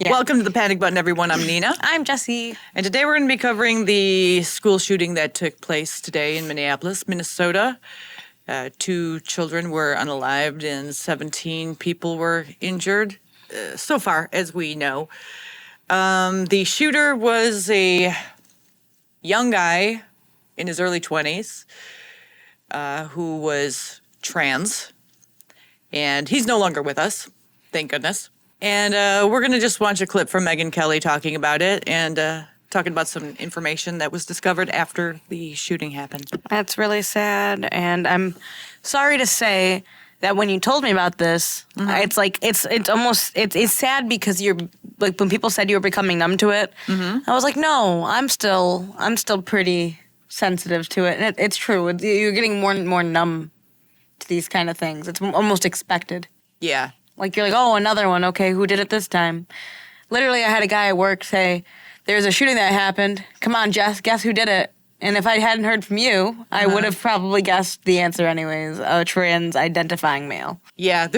Yeah. Welcome to the Panic Button, everyone. I'm Nina. I'm Jessie. And today we're going to be covering the school shooting that took place today in Minneapolis, Minnesota. 2 children were unalived and 17 people were injured, so far as we know. The shooter was a young guy in his early 20s who was trans. And he's no longer with us, thank goodness. And we're going to just watch a clip from Megyn Kelly talking about it and talking about some information that was discovered after the shooting happened. That's really sad. And I'm sorry to say that when you told me about this, it's like, it's sad because you're, like, when people said you were becoming numb to it, I was like, no, I'm still pretty sensitive to it. And it's true. You're getting more and more numb to these kind of things. It's almost expected. Yeah. Like, you're like, oh, another one. Okay, who did it this time? Literally, I had a guy at work say, there's a shooting that happened. Come on, Jess, guess who did it? And if I hadn't heard from you, I would have probably guessed the answer anyways, a trans-identifying male. Yeah,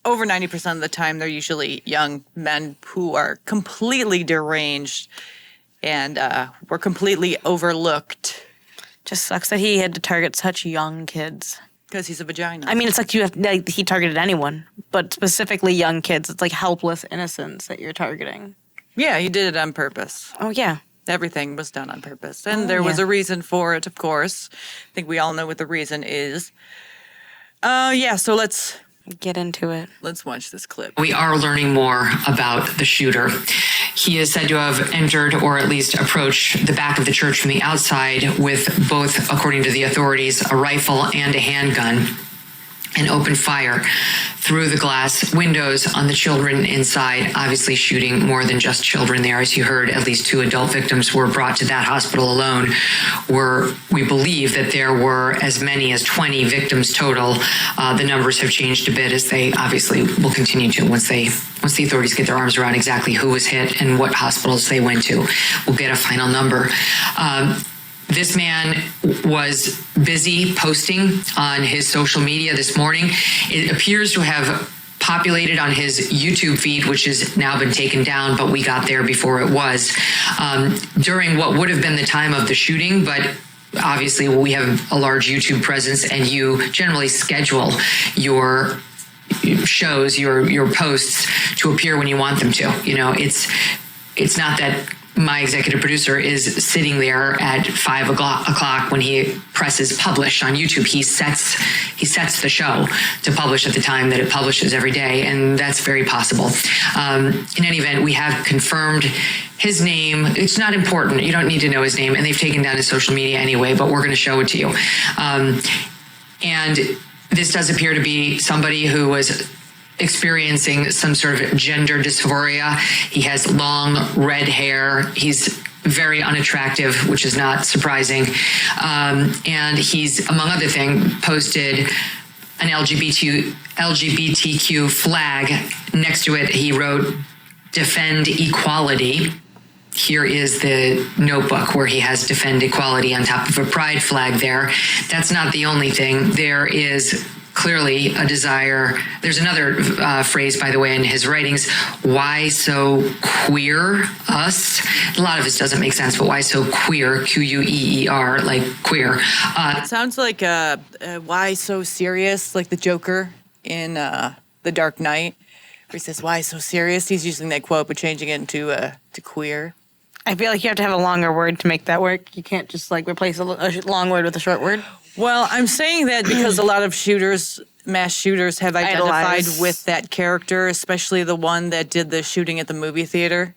over 90% of the time, they're usually young men who are completely deranged and were completely overlooked. Just sucks that he had to target such young kids. Because he's a vagina. I mean, it's like he targeted anyone, but specifically young kids. It's like helpless innocence that you're targeting. Yeah, he did it on purpose. Oh, yeah. Everything was done on purpose. And there was a reason for it, of course. I think we all know what the reason is. So let's get into it. Let's watch this clip. We are learning more about the shooter. He is said to have entered or at least approached the back of the church from the outside with both, according to the authorities, a rifle and a handgun, and opened fire through the glass windows on the children inside, obviously shooting more than just children there. As you heard, at least 2 adult victims were brought to that hospital alone, where we believe that there were as many as 20 victims total. The numbers have changed a bit, as they obviously will continue to once the authorities get their arms around exactly who was hit and what hospitals they went to. We'll get a final number. This man was busy posting on his social media this morning. It appears to have populated on his YouTube feed, which has now been taken down, but we got there before it was, during what would have been the time of the shooting. But obviously, we have a large YouTube presence, and you generally schedule your shows, your posts to appear when you want them to. You know, it's not that my executive producer is sitting there at 5 o'clock when he presses publish on YouTube. He sets the show to publish at the time that it publishes every day, and that's very possible. In any event, we have confirmed his name. It's not important. You don't need to know his name, and they've taken down his social media anyway, but we're going to show it to you. And this does appear to be somebody who was experiencing some sort of gender dysphoria. He has long red hair. He's very unattractive, which is not surprising. And he's, among other things, posted an LGBTQ flag. Next to it, he wrote, "Defend Equality." Here is the notebook where he has "Defend Equality" on top of a pride flag there. That's not the only thing. There is clearly a desire. There's another phrase, by the way, in his writings: "Why so queer us?" A lot of this doesn't make sense, but why so queer? Queer, like queer. It sounds like why so serious, like the Joker in The Dark Knight, where he says, "Why so serious?" He's using that quote, but changing it into to queer. I feel like you have to have a longer word to make that work. You can't just like replace a long word with a short word. Well, I'm saying that because a lot of mass shooters have identified with that character, especially the one that did the shooting at the movie theater.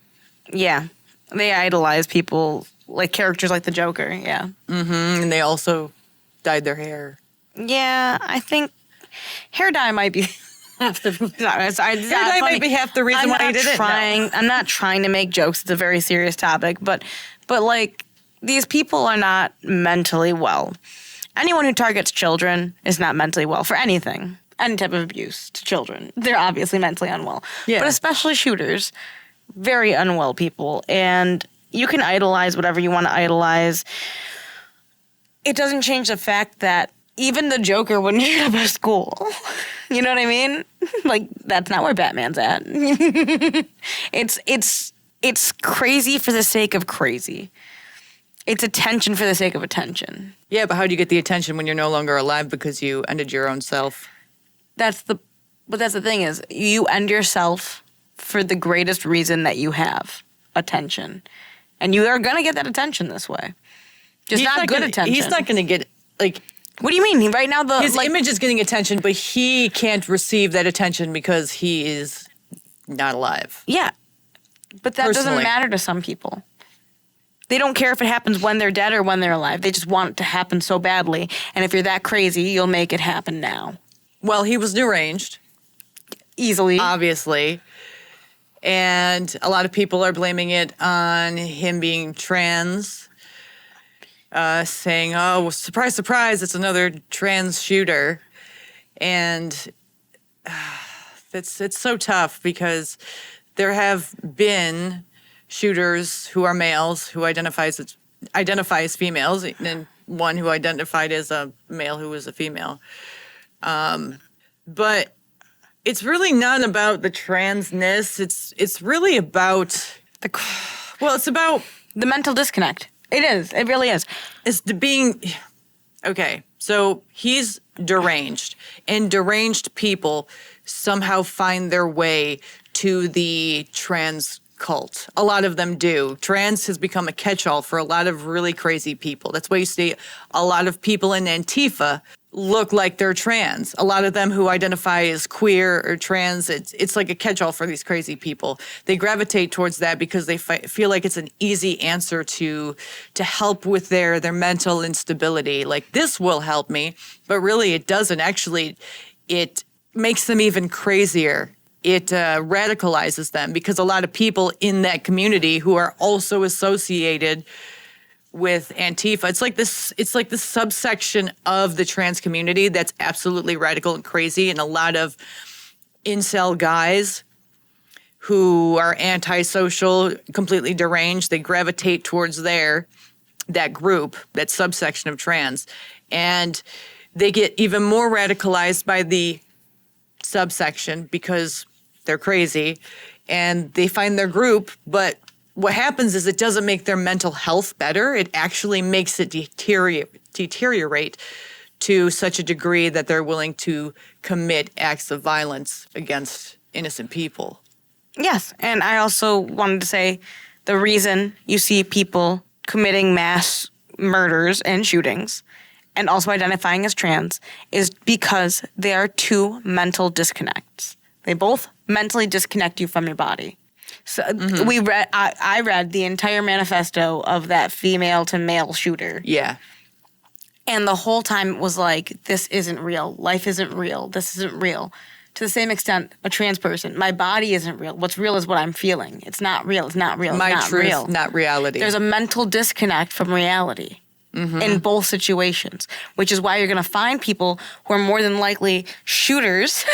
Yeah. They idolize people, like characters like the Joker, yeah. Mm-hmm. And they also dyed their hair. Yeah, I think hair dye might be half the reason. Hair dye might be half the reason why he did it. I'm not trying to make jokes. It's a very serious topic, but like these people are not mentally well. Anyone who targets children is not mentally well for anything. Any type of abuse to children. They're obviously mentally unwell. Yeah. But especially shooters, very unwell people. And you can idolize whatever you want to idolize. It doesn't change the fact that even the Joker wouldn't shoot up a school. You know what I mean? Like, that's not where Batman's at. It's crazy for the sake of crazy. It's attention for the sake of attention. Yeah, but how do you get the attention when you're no longer alive because you ended your own self? That's the thing is, you end yourself for the greatest reason that you have, attention. And you are going to get that attention this way. Just not good attention. He's not going to get, like... What do you mean? Right now, his image is getting attention, but he can't receive that attention because he is not alive. Yeah. But that doesn't matter to some people. They don't care if it happens when they're dead or when they're alive. They just want it to happen so badly. And if you're that crazy, you'll make it happen now. Well, he was deranged. Easily. Obviously. And a lot of people are blaming it on him being trans. Saying, oh, well, surprise, surprise, it's another trans shooter. And it's so tough because there have been shooters who are males who identify as females, and one who identified as a male who was a female. But it's really not about the transness. It's really about it's about the mental disconnect. It is. It really is. It's the being... Okay, so he's deranged, and deranged people somehow find their way to the trans cult. A lot of them do. Trans has become a catch-all for a lot of really crazy people. That's why you see a lot of people in Antifa look like they're trans. A lot of them who identify as queer or trans, it's like a catch-all for these crazy people. They gravitate towards that because they feel like it's an easy answer to help with their mental instability. Like, this will help me, but really it doesn't. Actually, it makes them even crazier. It radicalizes them because a lot of people in that community who are also associated with Antifa. It's like this subsection of the trans community that's absolutely radical and crazy, and a lot of incel guys who are antisocial, completely deranged, they gravitate towards that group, that subsection of trans. And they get even more radicalized by the subsection because they're crazy and they find their group, but what happens is it doesn't make their mental health better. It actually makes it deteriorate to such a degree that they're willing to commit acts of violence against innocent people. Yes, and I also wanted to say the reason you see people committing mass murders and shootings and also identifying as trans is because they are two mental disconnects. They both mentally disconnect you from your body. So I read the entire manifesto of that female to male shooter. Yeah. And the whole time it was like, this isn't real. Life isn't real. This isn't real. To the same extent, a trans person, my body isn't real. What's real is what I'm feeling. It's not real. It's not real. It's My not truth, real. not reality. There's a mental disconnect from reality in both situations, which is why you're going to find people who are more than likely shooters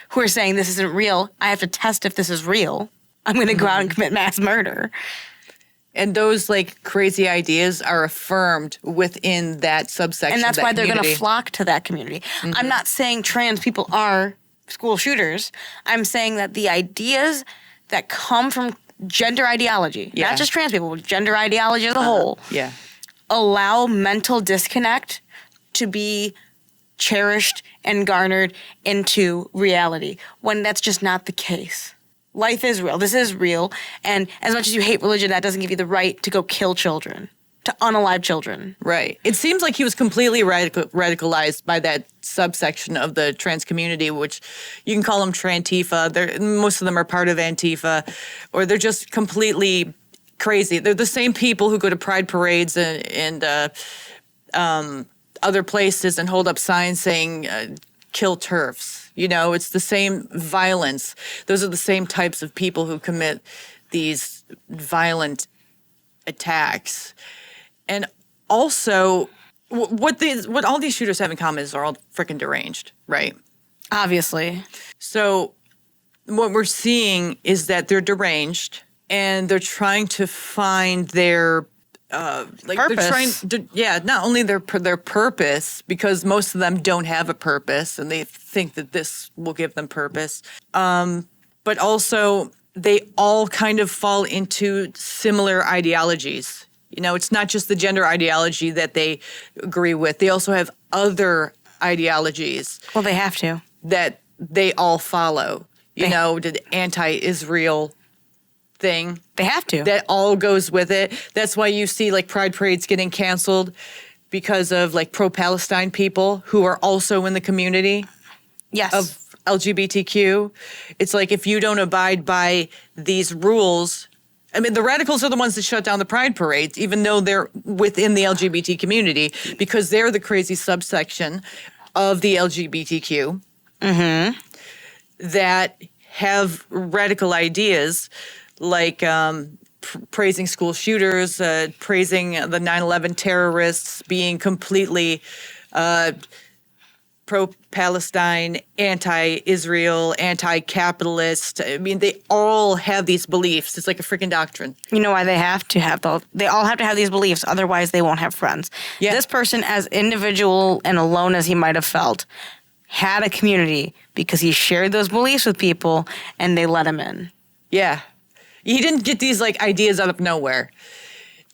who are saying this isn't real. I have to test if this is real. I'm going to go out and commit mass murder. And those like crazy ideas are affirmed within that subsection. And that's of that why they're going to community. flock to that community. I'm not saying trans people are school shooters. I'm saying that the ideas that come from gender ideology, Yeah. not just trans people, but gender ideology as a whole, Yeah. allow mental disconnect to be cherished and garnered into reality when that's just not the case. Life is real. This is real. And as much as you hate religion, that doesn't give you the right to go kill children, to unalive children. Right. It seems like he was completely radicalized by that subsection of the trans community, which you can call them Trantifa. Most of them are part of Antifa, or they're just completely crazy. They're the same people who go to pride parades and other places and hold up signs saying, kill TERFs. You know, it's the same violence. Those are the same types of people who commit these violent attacks. And also, what all these shooters have in common is they're all freaking deranged, right? Obviously. So what we're seeing is that they're deranged and they're trying to find their like Purpose. they're trying to, not only their purpose, because most of them don't have a purpose and they think that this will give them purpose, but also they all kind of fall into similar ideologies. You know, it's not just the gender ideology that they agree with. They also have other ideologies Well, they have to. that they all follow. You know, the anti-Israel thing. They have to. That all goes with it. That's why you see like pride parades getting canceled because of like pro-Palestine people who are also in the community yes. of LGBTQ. It's like if you don't abide by these rules, I mean, the radicals are the ones that shut down the pride parades, even though they're within the LGBT community, because they're the crazy subsection of the LGBTQ that have radical ideas like praising school shooters, praising the 9/11 terrorists, being completely pro-Palestine, anti-Israel, anti-capitalist. I mean, they all have these beliefs. It's like a freaking doctrine. You know why they have to have they all have to have these beliefs, otherwise they won't have friends. Yeah. This person, as individual and alone as he might have felt, had a community because he shared those beliefs with people and they let him in. Yeah. He didn't get these like ideas out of nowhere.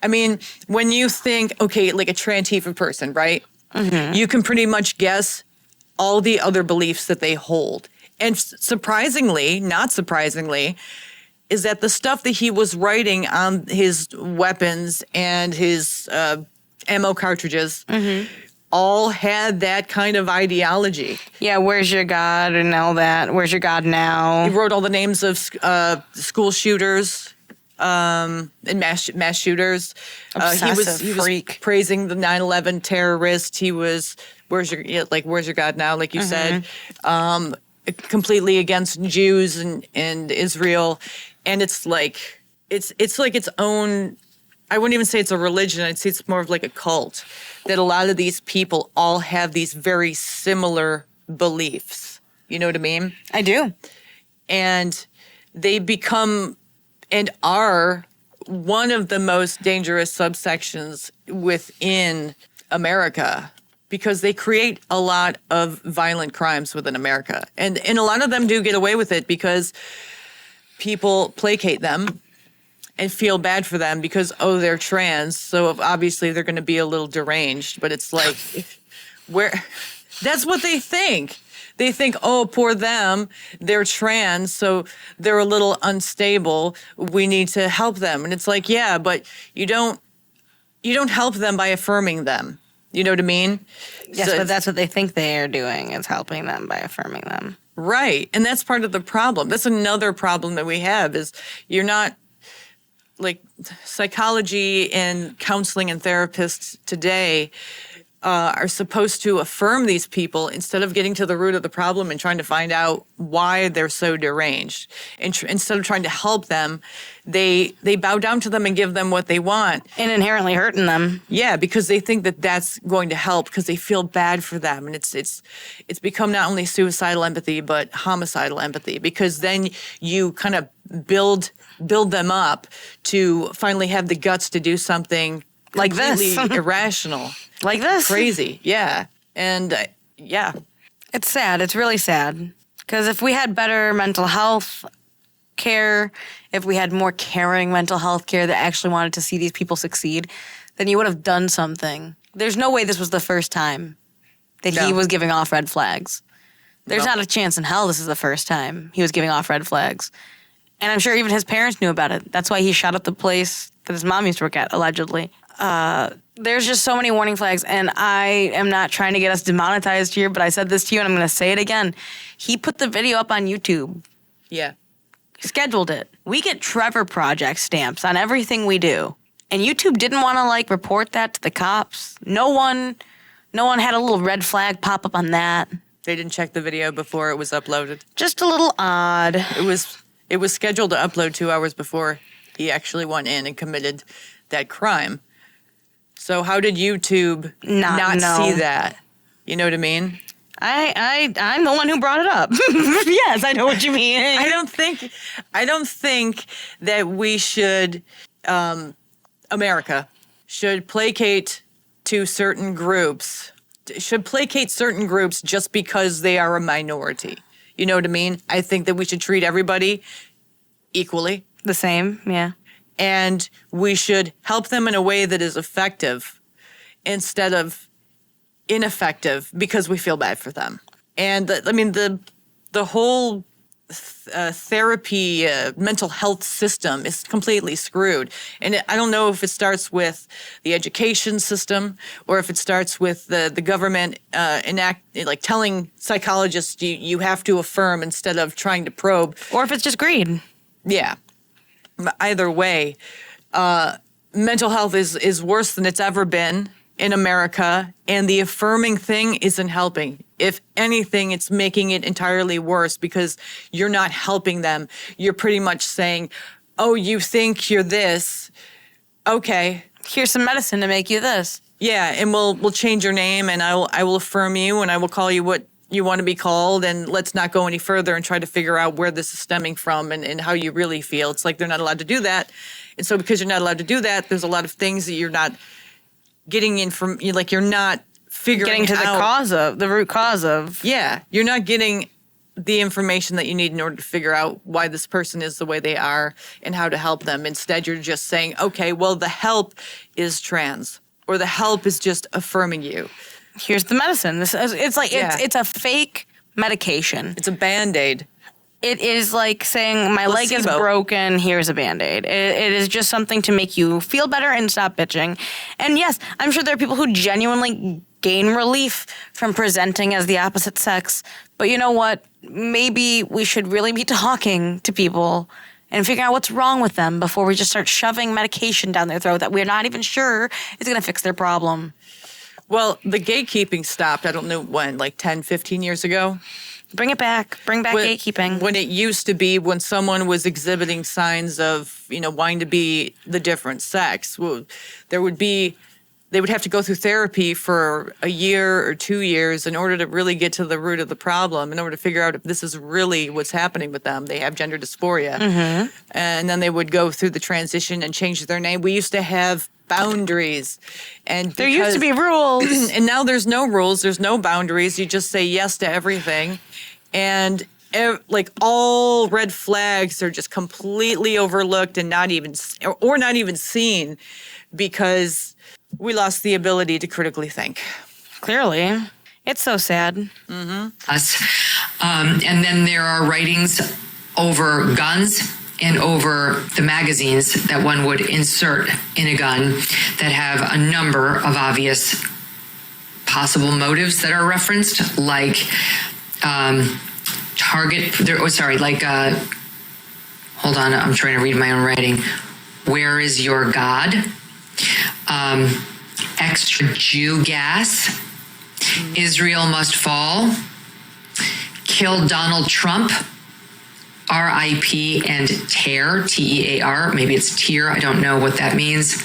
I mean, when you think, okay, like a Trantifa person, right? You can pretty much guess all the other beliefs that they hold. And surprisingly, not surprisingly, is that the stuff that he was writing on his weapons and his ammo cartridges all had that kind of ideology. Yeah, where's your God and all that? Where's your God now? He wrote all the names of school shooters and mass shooters. Obsessive he freak. was praising the 9/11 terrorist. He was where's your God now, like you said, completely against Jews and Israel, and it's like its own. I wouldn't even say it's a religion. I'd say it's more of like a cult. That a lot of these people all have these very similar beliefs. You know what I mean? I do. And they become and are one of the most dangerous subsections within America because they create a lot of violent crimes within America. And a lot of them do get away with it because people placate them and feel bad for them because, oh, they're trans, so obviously they're going to be a little deranged. But it's like, that's what they think. They think, oh, poor them, they're trans, so they're a little unstable. We need to help them. And it's like, yeah, but you don't help them by affirming them. You know what I mean? Yes, So but that's what they think they are doing, is helping them by affirming them. right. And that's part of the problem. That's another problem that we have is you're not, like, psychology and counseling and therapists today are supposed to affirm these people instead of getting to the root of the problem and trying to find out why they're so deranged. And instead of trying to help them, they bow down to them and give them what they want. And inherently hurting them. Yeah, because they think that that's going to help because they feel bad for them. And it's become not only suicidal empathy, but homicidal empathy, because then you kind of build them up to finally have the guts to do something Like this. completely irrational. Like this. Crazy, yeah. And yeah. It's sad. It's really sad. Because if we had better mental health care, if we had more caring mental health care that actually wanted to see these people succeed, then you would have done something. There's no way this was the first time that he No. was giving off red flags. There's No. not a chance in hell this is the first time he was giving off red flags. And I'm sure even his parents knew about it. That's why he shot up the place that his mom used to work at, allegedly. There's just so many warning flags, and I am not trying to get us demonetized here, but I said this to you, and I'm going to say it again. He put the video up on YouTube, Yeah. scheduled it. We get Trevor Project stamps on everything we do, and YouTube didn't want to report that to the cops. No one had a little red flag pop up on that. They didn't check the video before it was uploaded. Just a little odd. It was scheduled to upload 2 hours before he actually went in and committed that crime. So how did YouTube Not know. see that? You know what I mean? I'm the one who brought it up. Yes, I know what you mean. I don't think that we should, America, should placate to certain groups, just because they are a minority. You know what I mean? I think that we should treat everybody equally. The same, yeah. And we should help them in a way that is effective instead of ineffective because we feel bad for them. And the whole therapy, mental health system is completely screwed. And I don't know if it starts with the education system or if it starts with the government telling psychologists you have to affirm instead of trying to probe. Or if it's just greed. Yeah. Either way, mental health is worse than it's ever been in America, and the affirming thing isn't helping. If anything, it's making it entirely worse because you're not helping them. You're pretty much saying, oh, you think you're this. Okay. Here's some medicine to make you this. Yeah, and we'll change your name, and I will affirm you, and I will call you what you want to be called, and let's not go any further and try to figure out where this is stemming from and how you really feel. It's like they're not allowed to do that. And so because you're not allowed to do that, there's a lot of things that you're not getting in from, you're not figuring getting to the root cause of. Yeah, you're not getting the information that you need in order to figure out why this person is the way they are and how to help them. Instead, you're just saying, okay, well, the help is trans, or the help is just affirming you. Here's the medicine. It's a fake medication. It's a Band-Aid. It is like saying my leg is broken, here's a Band-Aid. It is just something to make you feel better and stop bitching. And yes, I'm sure there are people who genuinely gain relief from presenting as the opposite sex. But you know what? Maybe we should really be talking to people and figuring out what's wrong with them before we just start shoving medication down their throat that we're not even sure is going to fix their problem. Well, the gatekeeping stopped, I don't know when, 10, 15 years ago? Bring it back. Bring back gatekeeping. When it used to be when someone was exhibiting signs of, wanting to be the different sex, they would have to go through therapy for a year or 2 years in order to really get to the root of the problem, in order to figure out if this is really what's happening with them. They have gender dysphoria. Mm-hmm. And then they would go through the transition and change their name. We used to have boundaries, and there used to be rules. And now there's no rules, there's no boundaries. You just say yes to everything, and all red flags are just completely overlooked and not even seen because we lost the ability to critically think. Clearly. It's so sad. Mm-hmm. And then there are writings over guns and over the magazines that one would insert in a gun that have a number of obvious possible motives that are referenced, like hold on, I'm trying to read my own writing. Where is your God? Extra Jew gas. Israel must fall. Kill Donald Trump. R.I.P. and tear, T-E-A-R. Maybe it's tear. I don't know what that means.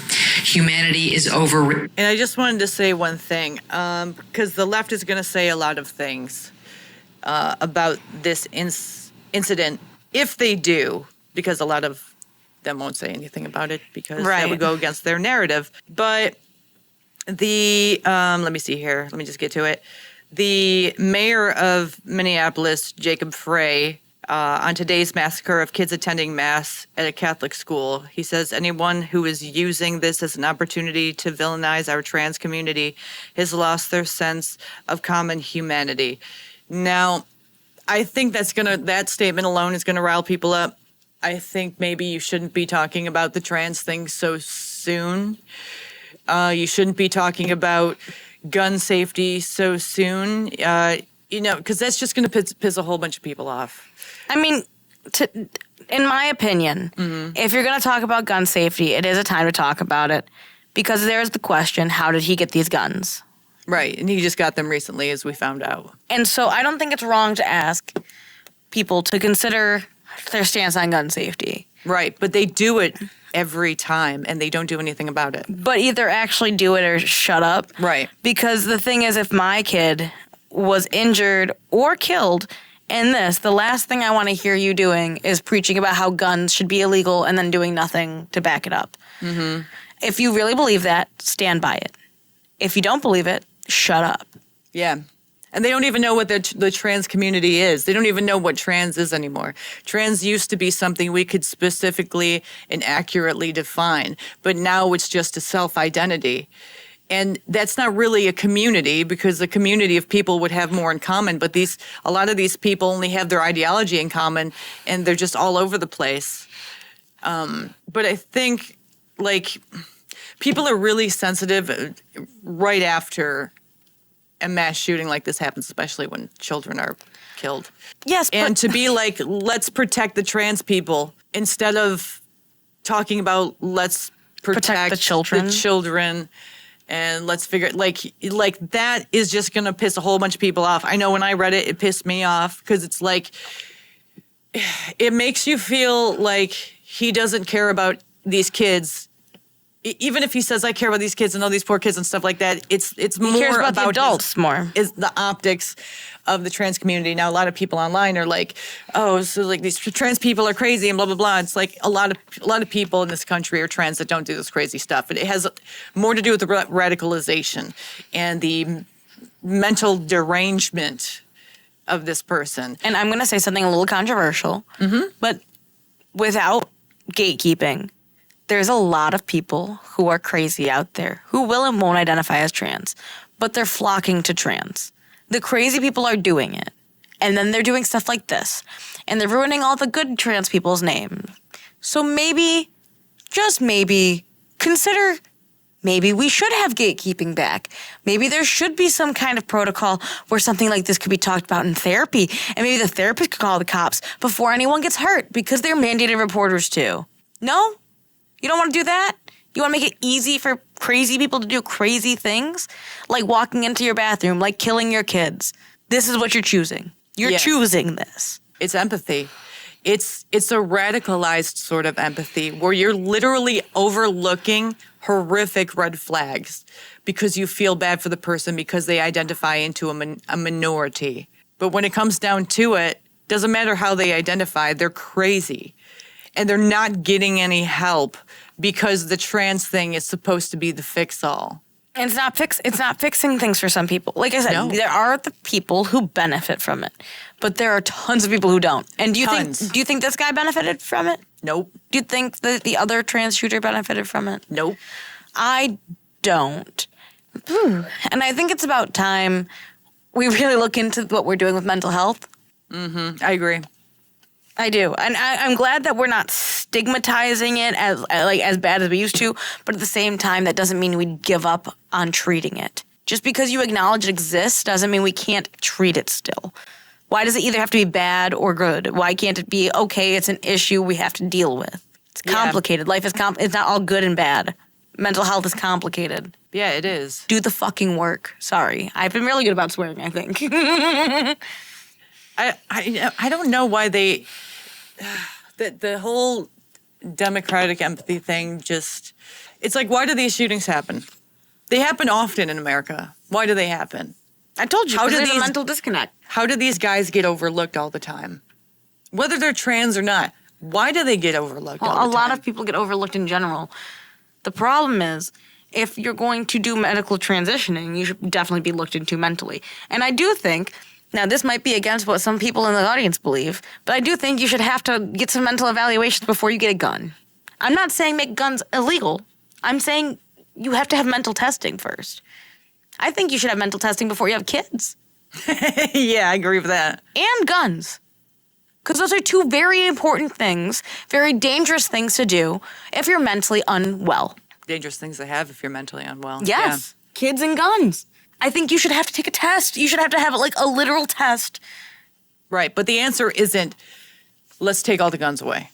Humanity is over. And I just wanted to say one thing, because the left is going to say a lot of things about this incident, if they do, because a lot of them won't say anything about it because that would go against their narrative. But let me see here. Let me just get to it. The mayor of Minneapolis, Jacob Frey, on today's massacre of kids attending Mass at a Catholic school. He says anyone who is using this as an opportunity to villainize our trans community has lost their sense of common humanity. Now, I think that statement alone is going to rile people up. I think maybe you shouldn't be talking about the trans thing so soon. You shouldn't be talking about gun safety so soon, because that's just going to piss a whole bunch of people off. I mean, in my opinion, if you're going to talk about gun safety, it is a time to talk about it because there's the question, how did he get these guns? Right, and he just got them recently, as we found out. And so I don't think it's wrong to ask people to consider their stance on gun safety. Right, but they do it every time, and they don't do anything about it. But either actually do it or shut up. Right. Because the thing is, if my kid was injured or killed in this, the last thing I want to hear you doing is preaching about how guns should be illegal and then doing nothing to back it up. Mm-hmm. If you really believe that, stand by it. If you don't believe it, shut up. Yeah. And they don't even know what the trans community is. They don't even know what trans is anymore. Trans used to be something we could specifically and accurately define, but now it's just a self-identity. And that's not really a community, because a community of people would have more in common, but a lot of these people only have their ideology in common, and they're just all over the place. But I think, like, people are really sensitive right after a mass shooting like this happens, especially when children are killed. Yes, And but to be like, let's protect the trans people instead of talking about let's protect the children. And let's figure like that is just going to piss a whole bunch of people off. I know when I read it, it pissed me off because it's like, it makes you feel like he doesn't care about these kids. Even if he says, I care about these kids and all these poor kids and stuff like that, it's more he cares about the about adults more. Is the optics of the trans community. Now, a lot of people online are like, oh, so like these trans people are crazy and blah, blah, blah. It's like a lot of people in this country are trans that don't do this crazy stuff. But it has more to do with the radicalization and the mental derangement of this person. And I'm going to say something a little controversial, but without gatekeeping, there's a lot of people who are crazy out there who will and won't identify as trans, but they're flocking to trans. The crazy people are doing it. And then they're doing stuff like this. And they're ruining all the good trans people's names. So maybe, just maybe, consider maybe we should have gatekeeping back. Maybe there should be some kind of protocol where something like this could be talked about in therapy. And maybe the therapist could call the cops before anyone gets hurt because they're mandated reporters too. No? You don't want to do that? You want to make it easy for crazy people to do crazy things? Like walking into your bathroom, like killing your kids. This is what you're choosing. You're choosing this. It's empathy. It's a radicalized sort of empathy where you're literally overlooking horrific red flags because you feel bad for the person because they identify into a minority. But when it comes down to it, doesn't matter how they identify, they're crazy. And they're not getting any help because the trans thing is supposed to be the fix-all. And it's not fixing things for some people. Like I said, there are the people who benefit from it, but there are tons of people who don't. And do you think this guy benefited from it? Nope. Do you think that the other trans shooter benefited from it? Nope. I don't. And I think it's about time we really look into what we're doing with mental health. I agree. I do. And I'm glad that we're not stigmatizing it as bad as we used to, but at the same time, that doesn't mean we give up on treating it. Just because you acknowledge it exists doesn't mean we can't treat it still. Why does it either have to be bad or good? Why can't it be, okay, it's an issue we have to deal with? It's complicated. Life is it's not all good and bad. Mental health is complicated. Yeah, it is. Do the fucking work. Sorry. I've been really good about swearing, I think. I don't know why they... The whole democratic empathy thing just... It's like, why do these shootings happen? They happen often in America. Why do they happen? I told you, there's a mental disconnect. How do these guys get overlooked all the time? Whether they're trans or not, why do they get overlooked all the time? A lot of people get overlooked in general. The problem is, if you're going to do medical transitioning, you should definitely be looked into mentally. And I do think... Now, this might be against what some people in the audience believe, but I do think you should have to get some mental evaluations before you get a gun. I'm not saying make guns illegal. I'm saying you have to have mental testing first. I think you should have mental testing before you have kids. Yeah, I agree with that. And guns. Because those are two very important things, very dangerous things to do if you're mentally unwell. Dangerous things to have if you're mentally unwell. Yes. Yeah. Kids and guns. I think you should have to take a test. You should have to have like a literal test. Right, but the answer isn't, let's take all the guns away.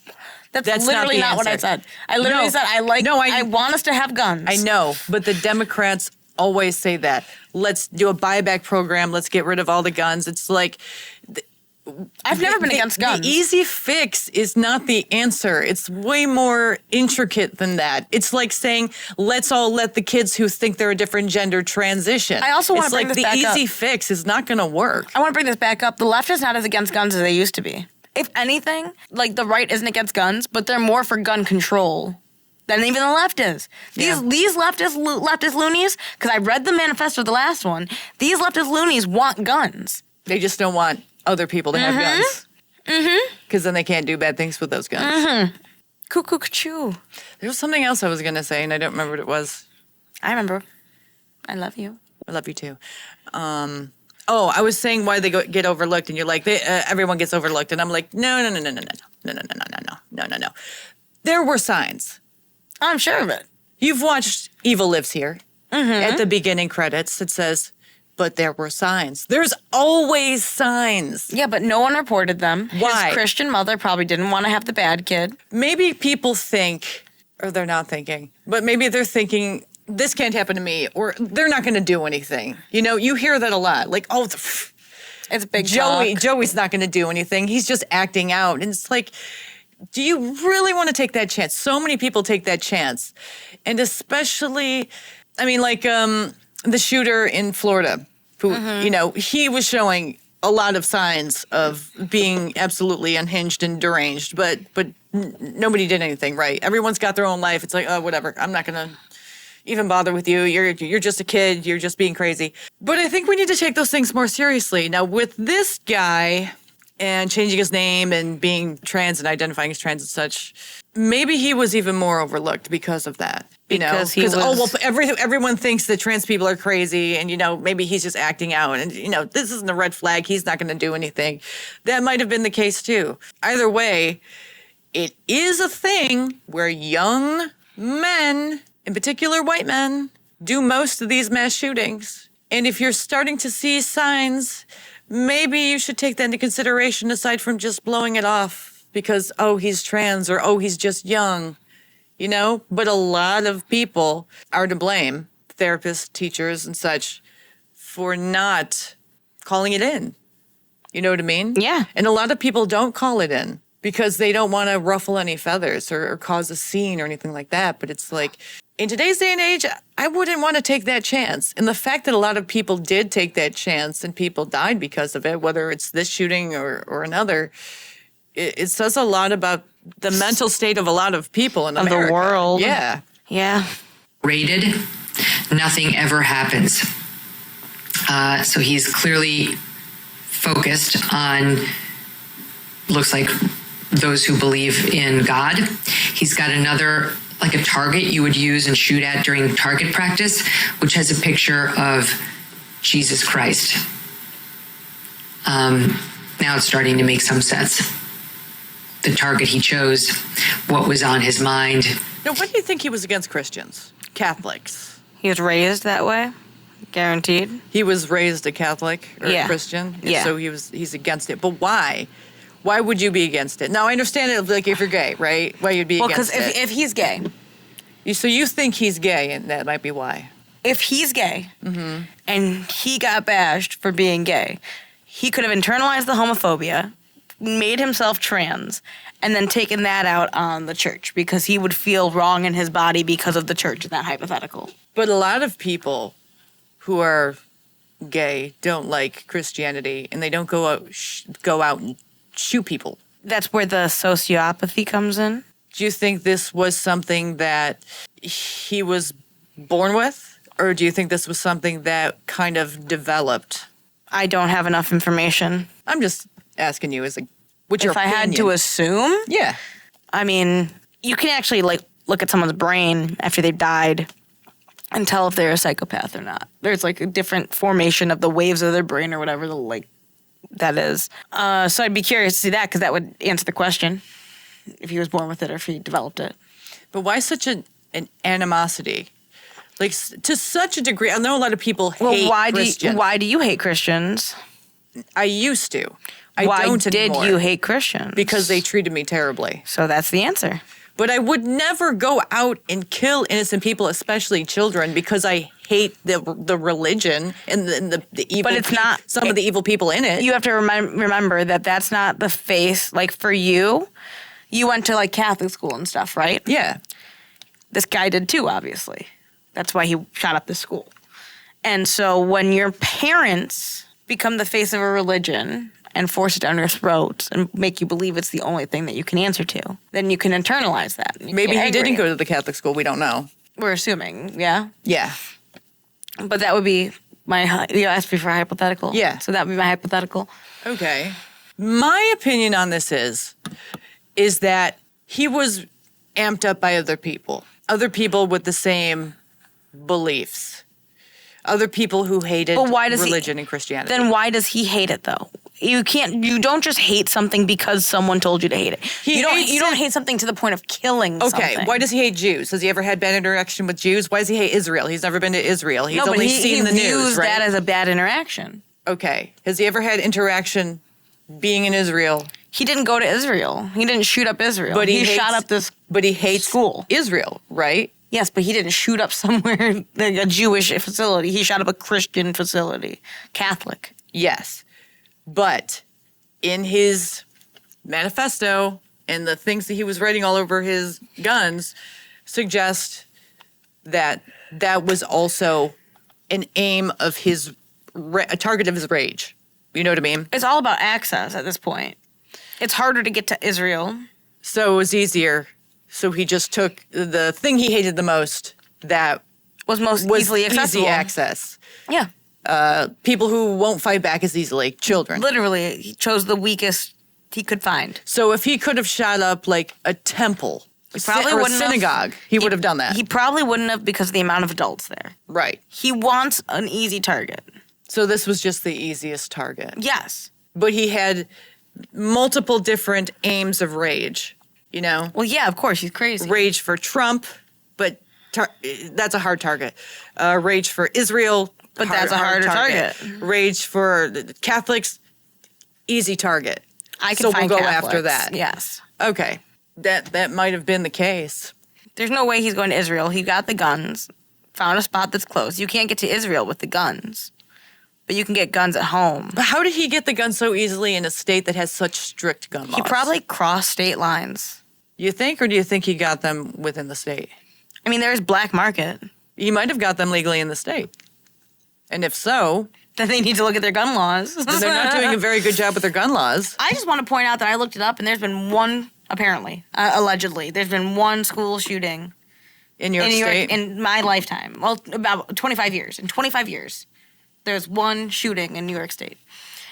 That's literally not what I said. I literally said, I want us to have guns. I know, but the Democrats always say that. Let's do a buyback program. Let's get rid of all the guns. It's like... I've never been against guns. The easy fix is not the answer. It's way more intricate than that. It's like saying, let's all let the kids who think they're a different gender transition. I also want to bring this back up. The easy fix is not going to work. I want to bring this back up. The left is not as against guns as they used to be. If anything, like the right isn't against guns, but they're more for gun control than even the left is. These leftist loonies, because I read the manifesto, the last one, these leftist loonies want guns. They just don't want other people to have guns. Because then they can't do bad things with those guns. Cuckoo choo. There was something else I was going to say, and I don't remember what it was. I remember. I love you. I love you too. I was saying why they get overlooked, and you're like, everyone gets overlooked, and I'm like, no. There were signs. I'm sure of it. You've watched Evil Lives Here. At the beginning credits, it says, but there were signs. There's always signs. Yeah, but no one reported them. Why? His Christian mother probably didn't want to have the bad kid. Maybe people think, or they're not thinking, but maybe they're thinking, this can't happen to me, or they're not going to do anything. You know, you hear that a lot. Like, It's big talk. Joey's not going to do anything. He's just acting out. And it's like, do you really want to take that chance? So many people take that chance. And especially, I mean, like the shooter in Florida, who, you know, he was showing a lot of signs of being absolutely unhinged and deranged, but nobody did anything, right? Everyone's got their own life. It's like, oh, whatever. I'm not going to even bother with you. You're just a kid. You're just being crazy. But I think we need to take those things more seriously. Now, with this guy and changing his name and being trans and identifying as trans and such, maybe he was even more overlooked because of that. You know, because everyone thinks that trans people are crazy, and you know, maybe he's just acting out, and you know, this isn't a red flag. He's not going to do anything. That might have been the case too. Either way, it is a thing where young men, in particular white men, do most of these mass shootings. And if you're starting to see signs, maybe you should take that into consideration aside from just blowing it off because, oh, he's trans or, oh, he's just young, you know? But a lot of people are to blame, therapists, teachers, and such, for not calling it in. You know what I mean? Yeah. And a lot of people don't call it in because they don't want to ruffle any feathers or cause a scene or anything like that. But it's like, in today's day and age, I wouldn't want to take that chance. And the fact that a lot of people did take that chance and people died because of it, whether it's this shooting or another, it says a lot about the mental state of a lot of people in America. The world. Yeah. Yeah. Rated, nothing ever happens. So he's clearly focused on, looks like, those who believe in God. He's got another, like a target you would use and shoot at during target practice, which has a picture of Jesus Christ. Now it's starting to make some sense. The target he chose, what was on his mind. Now, what do you think he was against Christians? Catholics? He was raised that way, guaranteed. He was raised a Catholic or a Christian, Yeah. so he's against it. But why? Why would you be against it? Now, I understand it, like, if you're gay, right? Why you'd be against it. Well, because if he's gay. So you think he's gay, and that might be why. If he's gay and he got bashed for being gay, he could have internalized the homophobia, made himself trans, and then taken that out on the church because he would feel wrong in his body because of the church in that hypothetical. But a lot of people who are gay don't like Christianity, and they don't go out and shoot people. That's where the sociopathy comes in. Do you think this was something that he was born with, or do you think this was something that kind of developed? I don't have enough information. I'm just asking you as what's your If I opinion? had to assume, Yeah. I mean, you can actually look at someone's brain after they've died and tell if they're a psychopath or not. There's like a different formation of the waves of their brain or whatever that is. So I'd be curious to see that because that would answer the question if he was born with it or if he developed it. But why such an animosity? Like, to such a degree. I know a lot of people hate Christians. Why do you hate Christians? I used to. I Why don't did anymore. you hate Christians? Because they treated me terribly. So that's the answer. But I would never go out and kill innocent people, especially children, because I hate the religion and the evil. But it's not some of the evil people in it. You have to remember that that's not the face. Like for you, you went to like Catholic school and stuff, right? Yeah. This guy did too, obviously. That's why he shot up the school. And so when your parents become the face of a religion and force it down your throat and make you believe it's the only thing that you can answer to, then you can internalize that. You Maybe get he angry. didn't go to the Catholic school. We don't know. We're assuming, yeah. Yeah. But that would be you asked me for a hypothetical. Yeah. So that would be my hypothetical. Okay. My opinion on this is that he was amped up by other people with the same beliefs, other people who hated But why does religion and Christianity. Then why does he hate it though? You don't just hate something because someone told you to hate it. You don't hate something to the point of killing Okay, something. why does he hate Jews? Has he ever had bad interaction with Jews? Why does he hate Israel? He's never been to Israel. He's no, but only he seen the news, views right? that as a bad interaction. Okay. Has he ever had interaction being in Israel? He didn't go to Israel. He didn't shoot up Israel. But he shot hates- up this. But he hates school. Israel, right? Yes, but he didn't shoot up somewhere like a Jewish facility. He shot up a Christian facility, Catholic. Yes. But in his manifesto and the things that he was writing all over his guns suggest that that was also an aim of his, a target of his rage. You know what I mean? It's all about access at this point. It's harder to get to Israel. So it was easier. So he just took the thing he hated the most that Was most was easily accessible. easy access. Yeah. People who won't fight back as easily, children. Literally, he chose the weakest he could find. So if he could have shot up like a temple, probably or a wouldn't have. synagogue, he would have done that. He probably wouldn't have because of the amount of adults there. Right. He wants an easy target. So this was just the easiest target. Yes. But he had multiple different aims of rage, you know? Well, yeah, of course, he's crazy. Rage for Trump, but that's a hard target. Rage for Israel, But that's a harder target. Rage for the Catholics, easy target. I can so find we'll go Catholics. after that. Yes. Okay. That might have been the case. There's no way he's going to Israel. He got the guns, found a spot that's close. You can't get to Israel with the guns, but you can get guns at home. But how did he get the gun so easily in a state that has such strict gun laws? He probably crossed state lines. You think, or do you think he got them within the state? I mean, there's black market. He might have got them legally in the state. And if so, Then they need to look at their gun laws. then they're not doing a very good job with their gun laws. I just want to point out that I looked it up, and there's been one, apparently, allegedly, there's been one school shooting In New York in New State? York in my lifetime. Well, about 25 years. In 25 years, there's one shooting in New York State.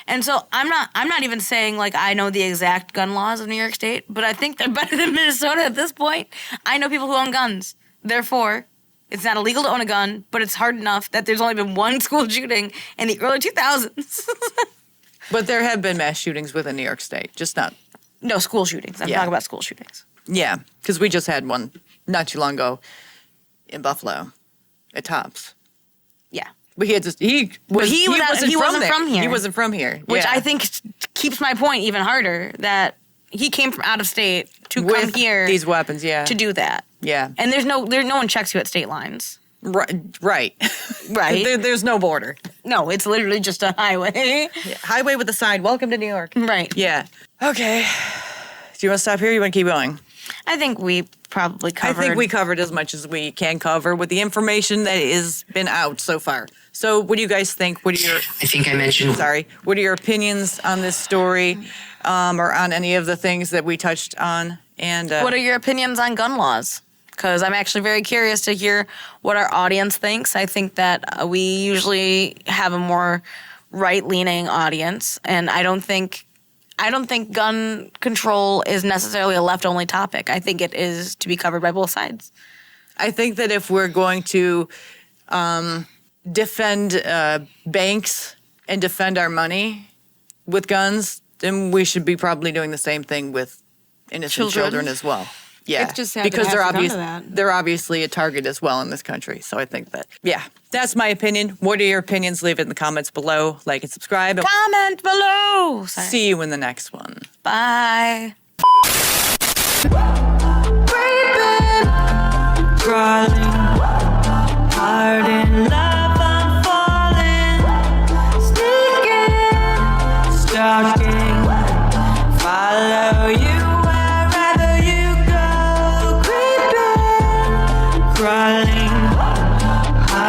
And so I'm not even saying like I know the exact gun laws of New York State, but I think they're better than Minnesota at this point. I know people who own guns. Therefore, it's not illegal to own a gun, but it's hard enough that there's only been one school shooting in the early 2000s. But there have been mass shootings within New York State, just not. No, school shootings. I'm Yeah. talking about school shootings. Yeah, because we just had one not too long ago in Buffalo at Tops. Yeah. But he wasn't from here. He wasn't from here. Which Yeah. I think keeps my point even harder that he came from out of state to come With here these weapons, yeah. to do that. Yeah. And there's no one checks you at state lines. Right. Right. There's no border. No, it's literally just a highway. Yeah. Highway with a sign, welcome to New York. Right. Yeah. Okay. Do you want to stop here or you want to keep going? I think we probably covered. I think we covered as much as we can cover with the information that has been out so far. So what do you guys think? What are your I think I mentioned what are your opinions on this story or on any of the things that we touched on? And What are your opinions on gun laws? Because I'm actually very curious to hear what our audience thinks. I think that we usually have a more right-leaning audience, and I don't think gun control is necessarily a left-only topic. I think it is to be covered by both sides. I think that if we're going to defend banks and defend our money with guns, then we should be probably doing the same thing with innocent children as well. Yeah, It's just sad that because it they're has to come to that. they're obviously a target as well in this country. So I think that that's my opinion. What are your opinions? Leave it in the comments below. Like and subscribe. And Comment below. Sorry. see you in the next one. Bye. Crawling